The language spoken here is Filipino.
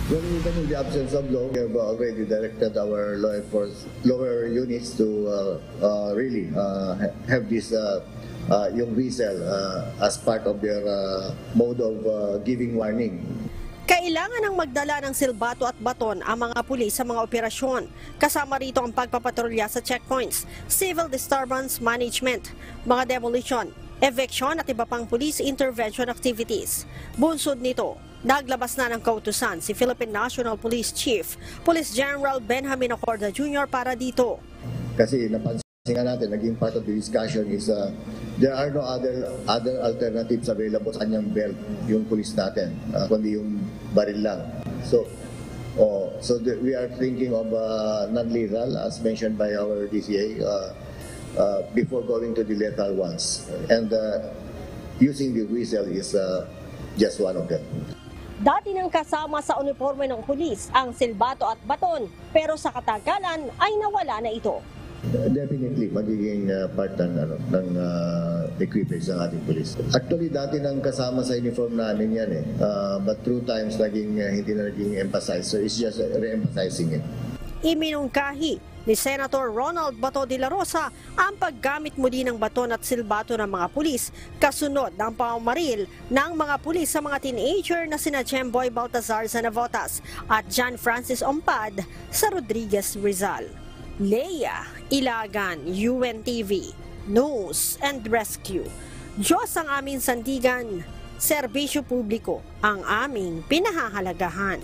Well, even in the absence of law, we have already directed our lower units to really have this yung whistle as part of their mode of giving warning. Kailangan ng magdala ng silbato at baton ang mga pulis sa mga operasyon. Kasama rito ang pagpapatrolya sa checkpoints, civil disturbance management, mga demolition, eviction at iba pang police intervention activities. Bunsod nito, naglabas na ng kautusan si Philippine National Police Chief, Police General Benjamin Acorda Jr. para dito. Kasi napansin nga natin, naging part of the discussion is there are no other alternatives available sa kanyang belt, yung police natin, kundi yung baril lang. So we are thinking of non-lethal as mentioned by our DCA before going to the lethal ones. And using the whistle is just one of them. Dati nang kasama sa uniforme ng pulis ang silbato at baton, pero sa katagalan ay nawala na ito. Definitely, magiging part ng equipage ng ating police. Actually, dati nang kasama sa uniform namin yan eh. But through times, hindi na naging emphasized. So it's just re-emphasizing it. Iminungkahi ni Senator Ronald Bato de la Rosa ang paggamit muli ng baton at silbato ng mga pulis kasunod ng pamamaril ng mga pulis sa mga teenager na sina Jemboy Baltazar sa Navotas at John Francis Ompad sa Rodriguez, Rizal. Leia Ilagan, UNTV, News and Rescue. Diyos ang aming sandigan, serbisyo publiko ang aming pinahahalagahan.